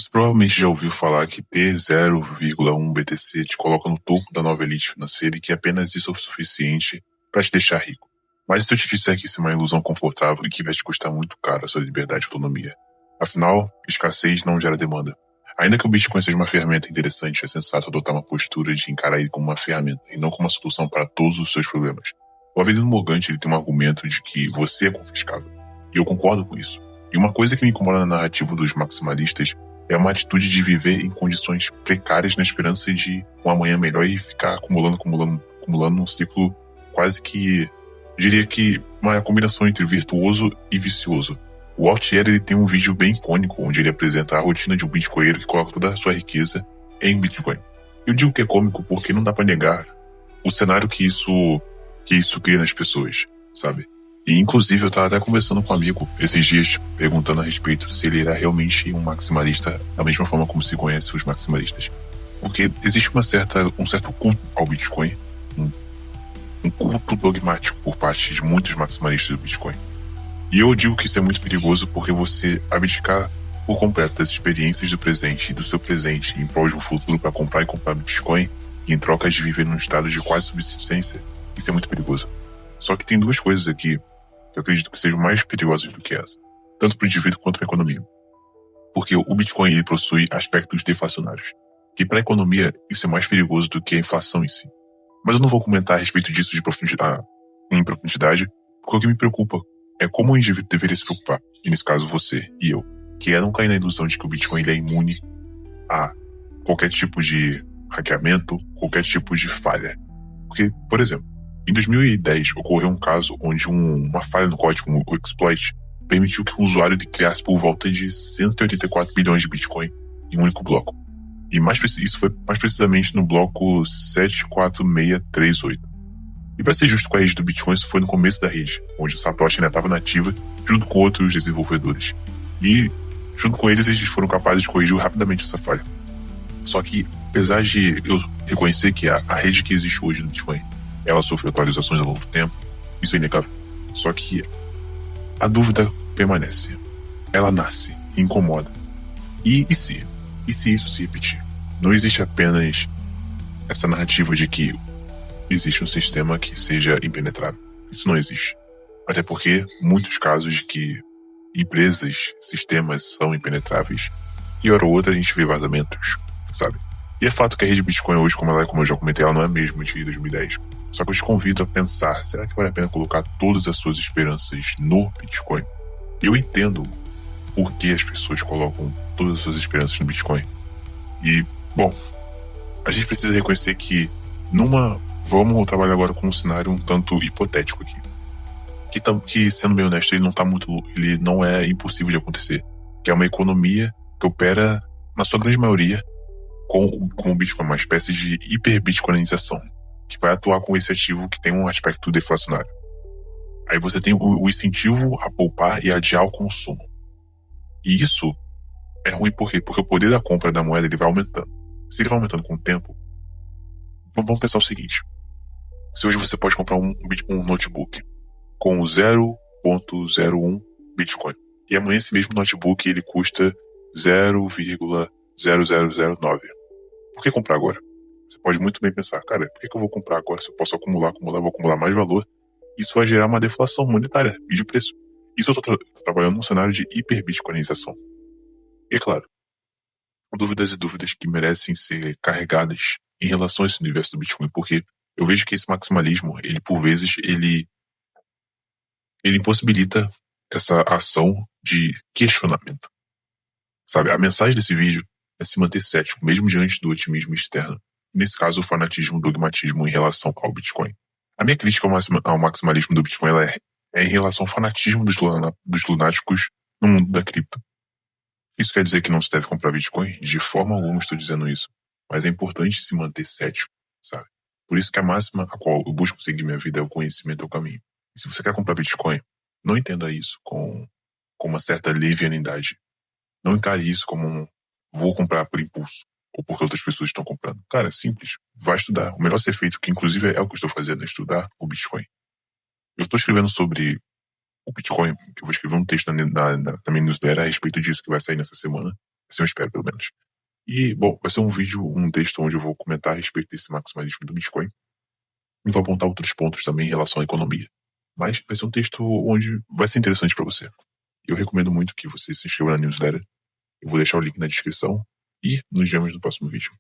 Você provavelmente já ouviu falar que ter 0,1 BTC te coloca no topo da nova elite financeira e que apenas isso é o suficiente para te deixar rico. Mas se eu te disser que isso é uma ilusão confortável e que vai te custar muito caro a sua liberdade e autonomia? Afinal, escassez não gera demanda. Ainda que o Bitcoin seja uma ferramenta interessante, é sensato adotar uma postura de encarar ele como uma ferramenta e não como uma solução para todos os seus problemas. O Avelino Morgante ele tem um argumento de que você é confiscável. E eu concordo com isso. E uma coisa que me incomoda na narrativa dos maximalistas é uma atitude de viver em condições precárias na esperança de um amanhã melhor e ficar acumulando num ciclo quase que, diria que, uma combinação entre virtuoso e vicioso. O Altier ele tem um vídeo bem icônico onde ele apresenta a rotina de um bitcoinheiro que coloca toda a sua riqueza em Bitcoin. Eu digo que é cômico porque não dá pra negar o cenário que isso cria nas pessoas, sabe? E inclusive eu tava até conversando com um amigo esses dias, perguntando a respeito se ele era realmente um maximalista da mesma forma como se conhece os maximalistas. Porque existe um certo culto ao Bitcoin, um culto dogmático por parte de muitos maximalistas do Bitcoin. E eu digo que isso é muito perigoso porque você abdicar por completo das experiências do presente e do seu presente em prol de um futuro para comprar e comprar Bitcoin e em troca de viver num estado de quase subsistência, isso é muito perigoso. Só que tem duas coisas aqui que eu acredito que sejam mais perigosas do que essa, tanto para o indivíduo quanto para a economia. Porque o Bitcoin ele possui aspectos deflacionários, que para a economia isso é mais perigoso do que a inflação em si. Mas eu não vou comentar a respeito disso em profundidade, porque o que me preocupa é como o indivíduo deveria se preocupar, e nesse caso você e eu, que é não cair na ilusão de que o Bitcoin ele é imune a qualquer tipo de hackeamento, qualquer tipo de falha. Porque, por exemplo, em 2010 ocorreu um caso onde uma falha no código, um exploit, permitiu que o usuário criasse por volta de 184 bilhões de Bitcoin em um único bloco. E isso foi mais precisamente no bloco 74638. E para ser justo com a rede do Bitcoin, isso foi no começo da rede, onde o Satoshi ainda estava nativa, junto com outros desenvolvedores. E, junto com eles foram capazes de corrigir rapidamente essa falha. Só que, apesar de eu reconhecer que a rede que existe hoje no Bitcoin, ela sofreu atualizações ao longo do tempo, isso é inegável. Só que a dúvida permanece. Ela nasce, incomoda. E se isso se repetir? Não existe apenas essa narrativa de que existe um sistema que seja impenetrável. Isso não existe. Até porque muitos casos de que empresas, sistemas são impenetráveis e hora ou outra a gente vê vazamentos, sabe? E é fato que a rede Bitcoin hoje, como eu já comentei, ela não é a mesma de 2010. Só que eu te convido a pensar, será que vale a pena colocar todas as suas esperanças no Bitcoin? Eu entendo por que as pessoas colocam todas as suas esperanças no Bitcoin. E, bom, a gente precisa reconhecer que vamos trabalhar agora com um cenário um tanto hipotético aqui. Que sendo bem honesto, ele não é impossível de acontecer. Que é uma economia que opera, na sua grande maioria, com o Bitcoin, uma espécie de hiperbitcoinização, que vai atuar com esse ativo que tem um aspecto deflacionário. Aí você tem o incentivo a poupar e adiar o consumo. E isso é ruim por quê? Porque o poder da compra da moeda ele vai aumentando. Se ele vai aumentando com o tempo, vamos pensar o seguinte. Se hoje você pode comprar um notebook com 0,01 Bitcoin, e amanhã esse mesmo notebook ele custa 0,0009. Por que comprar agora? Você pode muito bem pensar, cara, por que eu vou comprar agora se eu posso acumular, vou acumular mais valor? Isso vai gerar uma deflação monetária e de preço. Isso eu estou trabalhando num cenário de hiperbitcoinização. E é claro, dúvidas e dúvidas que merecem ser carregadas em relação a esse universo do Bitcoin, porque eu vejo que esse maximalismo, ele por vezes, ele impossibilita essa ação de questionamento. Sabe, a mensagem desse vídeo é se manter cético, mesmo diante do otimismo externo. Nesse caso, o fanatismo, o dogmatismo em relação ao Bitcoin. A minha crítica ao maximalismo do Bitcoin ela é em relação ao fanatismo dos lunáticos no mundo da cripto. Isso quer dizer que não se deve comprar Bitcoin? De forma alguma estou dizendo isso. Mas é importante se manter cético, sabe? Por isso que a máxima a qual eu busco seguir minha vida é o conhecimento, é o caminho. E se você quer comprar Bitcoin, não entenda isso com uma certa levianidade. Não encare isso como vou comprar por impulso, ou porque outras pessoas estão comprando. Cara, é simples. Vai estudar. O melhor a ser feito, que inclusive é o que eu estou fazendo, é estudar o Bitcoin. Eu estou escrevendo sobre o Bitcoin, que eu vou escrever um texto na minha newsletter a respeito disso, que vai sair nessa semana. Assim eu espero, pelo menos. E, bom, vai ser um texto onde eu vou comentar a respeito desse maximalismo do Bitcoin e vou apontar outros pontos também em relação à economia. Mas vai ser um texto onde vai ser interessante para você. Eu recomendo muito que você se inscreva na newsletter. Eu vou deixar o link na descrição e nos vemos no próximo vídeo.